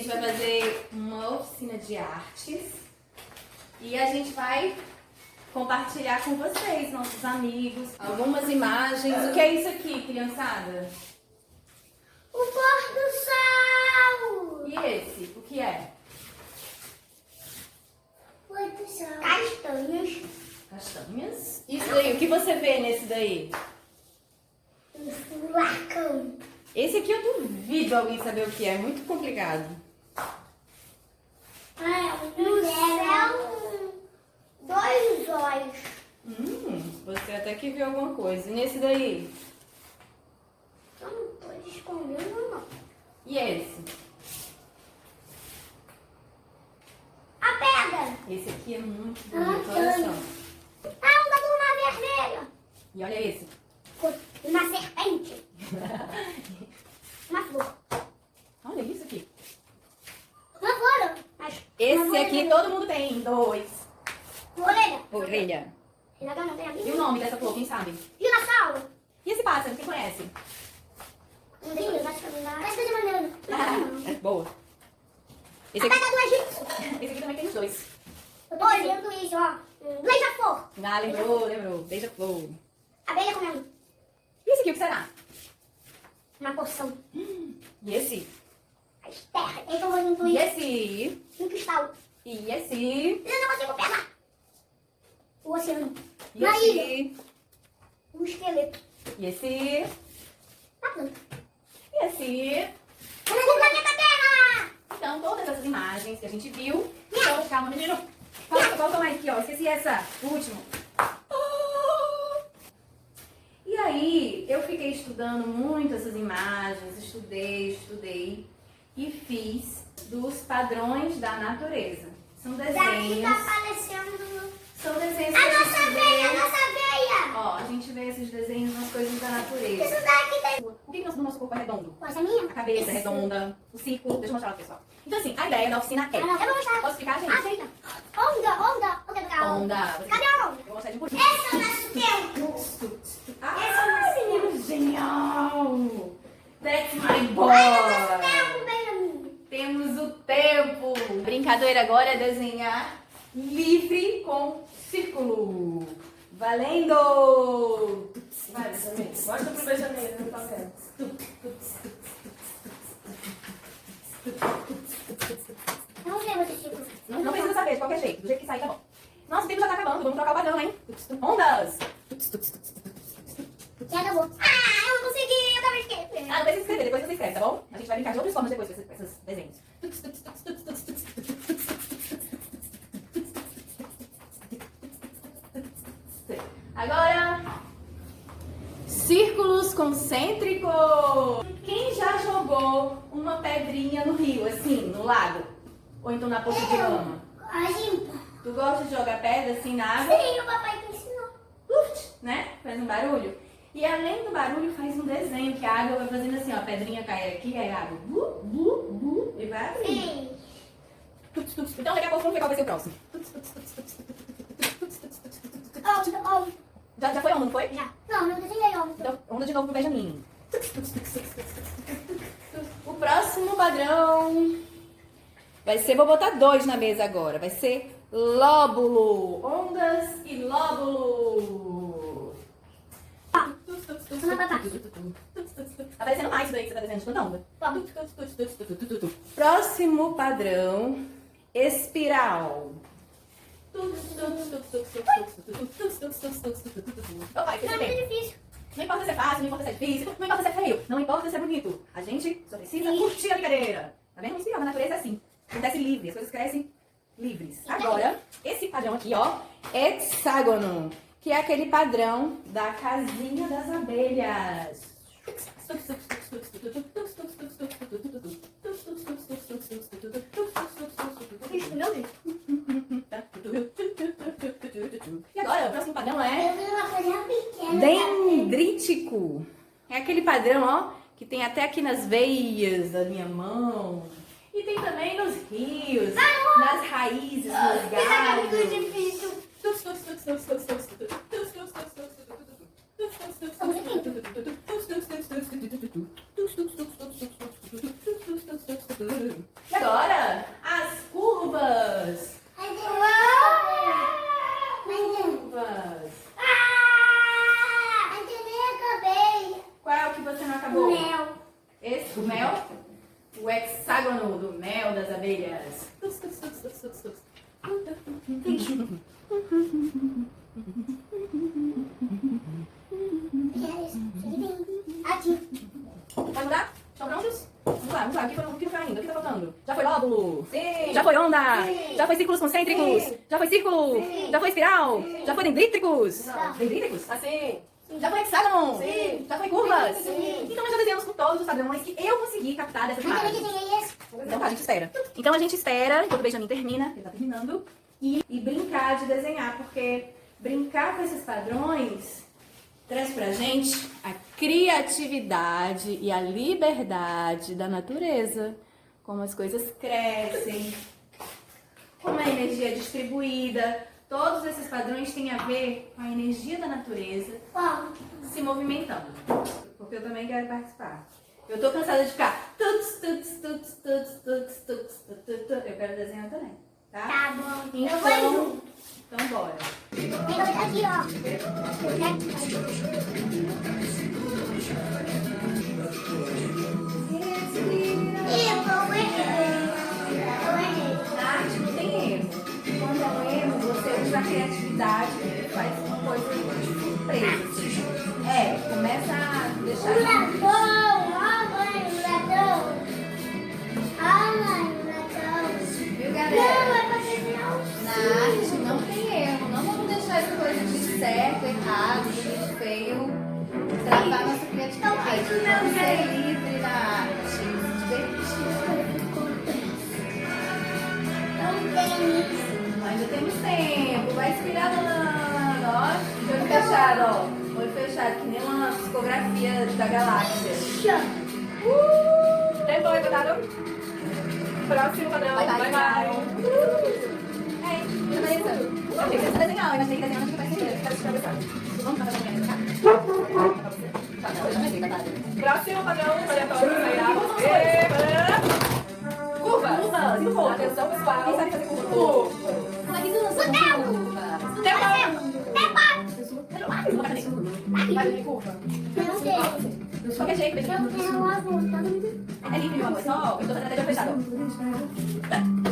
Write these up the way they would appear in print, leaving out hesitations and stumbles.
gente vai fazer uma oficina de artes e a gente vai compartilhar com vocês, nossos amigos, algumas imagens. O que é isso aqui, criançada? O pôr do sol! E esse? O que é? Pôr do sol. Castanhas. Castanhas. Isso daí, o que você vê nesse daí? Um furacão. Esse aqui eu duvido alguém saber o que é, muito complicado. No céu, dois olhos. Você até que viu alguma coisa. E nesse daí? Eu não tô escondendo, não. E esse? A pedra. Esse aqui é muito bonito, Ah, olha sim. só. A onda do mar vermelho. E olha esse. Uma serpente. Uma flor. Olha isso aqui. Uma flor. Mas Esse aqui todo mundo tem, 2. orelha. Orelha. Ainda não tem E o ali. nome dessa flor, quem sabe? Dinossauro. E esse pássaro, quem conhece? Não tem, acho que não dá. Parece que é de maneiro. Boa. A Esse aqui, pedra do Egito. esse aqui também tem os 2. Eu tô olhando isso, ó. Beija-flor. Ah, lembrou. Beija-flor. Abelha comendo. E esse aqui, o que será? Uma poção. E esse? As terras. Então eu vou incluir E esse? um cristal. E esse? Eu não consigo pegar. O oceano. E Uma ilha. esse? Um esqueleto. E esse? Uma planta. E esse? O planeta Terra. Então, todas essas imagens que a gente viu. Então, calma, menino. Falta mais aqui, ó. Esqueci essa. O último. E aí, eu fiquei estudando muito essas imagens. Estudei. E fiz dos padrões da natureza. São Daqui desenhos. tá aparecendo São desenhos que a a gente nossa veia, a vê. nossa veia. Ó, a gente vê esses desenhos nas coisas da natureza. Isso daqui tem... O que do nosso corpo é redondo? Poxa, minha? A cabeça é redonda, o círculo. Deixa eu mostrar pro pessoal. Então, assim, a ideia da oficina é. Ah, não, eu vou mostrar. Posso explicar, gente? Aceita. Onda. Eu quero pegar Onda. Cadê a onda? Eu vou mostrar de bonito. Esse é o nosso tempo. Ah, menino genial! That's my boy! Nosso tempo, Benjamin. Temos o tempo. A brincadeira agora é desenhar livre com círculo. Valendo! Vai, Benjamin. Mostra pro Benjamin no papel. Vamos ver você, Chico. Não precisa saber, de qualquer jeito. Do jeito que sair, tá bom. Nossa, o tempo já tá acabando. Vamos trocar o padrão, hein? Ondas! Já acabou. Ah, eu não consegui. Eu acabei de esquecer. Ah, não precisa escrever, depois você escreve, tá bom? A gente vai brincar de outras formas depois com esses desenhos. Agora, círculos concêntricos. Quem já jogou uma pedrinha no rio, assim, no lago? Ou então na poça de lama? A limpa. Tu gosta de jogar pedra assim na água? Sim, o papai me ensinou. Né? Faz um barulho. E além do barulho, faz um desenho, que a água vai fazendo assim, ó. A pedrinha cai aqui, aí a água e vai abrindo. Sim. Então daqui a pouco vamos ver qual vai ser o próximo. Onda. Já foi onda, não foi? Já. Não, eu desenhei onda. Então, onda de novo pro Benjamin. O próximo padrão vai ser, vou botar 2 na mesa agora. Vai ser lóbulo. Ondas e lóbulo. Tá parecendo mais isso daí que você tá desenhando de tanta onda. Próximo padrão, espiral. Opa, que Não é você tem? muito difícil. Não importa se é fácil, não importa se é difícil, não importa se é feio, não importa se é bonito. A gente só precisa curtir a brincadeira. Tá vendo? Espiral, na natureza é assim. Acontece livre, as coisas crescem livres. Agora, esse padrão aqui, ó, hexágono, que é aquele padrão da casinha das abelhas. E agora, o próximo padrão é Eu fiz uma coisa pequena. dendrítico. É aquele padrão, ó, que tem até aqui nas veias da minha mão. E tem também nos rios, nas raízes, nos galhos. Isso é muito difícil. E agora, círculo? Sim. Já foi onda? Sim. Já foi círculos concêntricos? Sim. Já foi círculo? Sim. Já foi espiral? Já foi dendrítricos? Não. Dendrítricos? Assim. Já foi hexágono? Sim. Já foi curvas? Sim. Então nós já desenhamos com todos os padrões que eu consegui captar dessas Ai, também imagens. que tem esse. Então tá, a gente espera. Então a gente espera, enquanto o Benjamin termina, ele tá terminando, e brincar de desenhar, porque brincar com esses padrões traz pra gente a criatividade e a liberdade da natureza. Como as coisas crescem, como a energia é distribuída. Todos esses padrões têm a ver com a energia da natureza Ó, se movimentando. Porque eu também quero participar. Eu tô cansada de ficar tuts, tuts, tuts, tuts, tuts, tuts, tuts, tuts. Eu quero desenhar também, tá? tá bom. Eu vou junto. Então bora. Tem que botar aqui, ó. Eu errei. Na arte não tem erro. Quando é um erro, você usa a criatividade e faz uma coisa de surpresa. Assim. É, começa a O deixar... ladrão, ó mãe, o ladrão. Ó mãe, o ladrão. Viu, Não, galera? é pra desenhar o Na arte não tem erro. Não vamos deixar essa coisa de certo, errado, bonito, feio travar nossa criatividade. Vamos ser livre na arte. Se divertir. Não tem isso. Ainda temos tempo. Vai inspirado na ó. Olho fechado, ó. Olho fechado, que nem uma psicografia da galáxia. Tempo, cuidado. Próximo padrão. Bye, bye. É, beleza. Eu achei que você ia desenhar, eu imaginei que desenhar não vai ser. Quero te conversar. Vamos fazer uma coisa, tá? Tá, não, eu já pensei, tá? Próximo padrão aleatório. Curva. Curvas, e o voo? Atenção, pessoal. Quem sabe fazer curva? Curva. Como é que dança curva? Vai de curva. Não sei. De qualquer jeito, Eu quero uma volta. é livre uma coisa só. Eu tô fazendo até de olho fechado.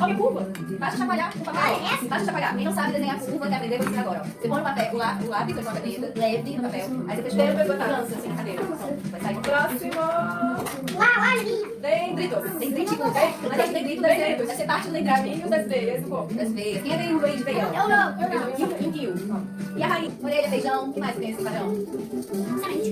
Olha a curva. Basta chacoalhar o papel. Basta chacoalhar. Quem não sabe desenhar curva quer aprender, vou ensinar agora. Ó. Você põe o papel, o lápis, com a caneta, leve no papel. Aí você fecha o dedo e dança assim na cadeira. Vai sair. Próximo. Uau, olha ali. Dendritos. Dendrítico. Mas esse dendrito deve ser parte do dendrito. Caminho das veias, um pouco. Das veias. Quem é veiudo aí de veião? Eu não. E o guio? E a raiz? Orelha, feijão. O que mais tem esse padrão?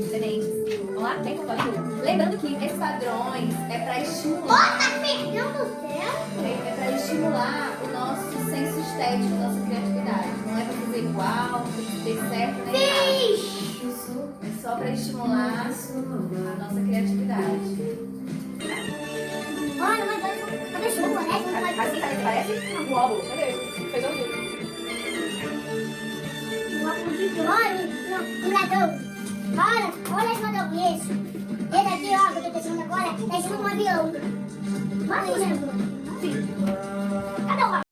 Sementes. Vamos lá? Tem padrão. Lembrando que esses padrões é pra estimular. Tá perdendo o céu. É pra estimular o nosso senso estético, a nossa criatividade. Não é pra fazer igual, tem que ter certo nem errado. Fiz. É só pra estimular a nossa criatividade. Olha, mas cadê chuva, né? Não pode Assim sabe o que parece? Um óvulo. Feijãozinho. Olha, o ladrão. Olha esse ladrão. Isso. Esse aqui, ó, que eu tô pensando agora, é tipo um avião. Olha isso. Sim. Cadê o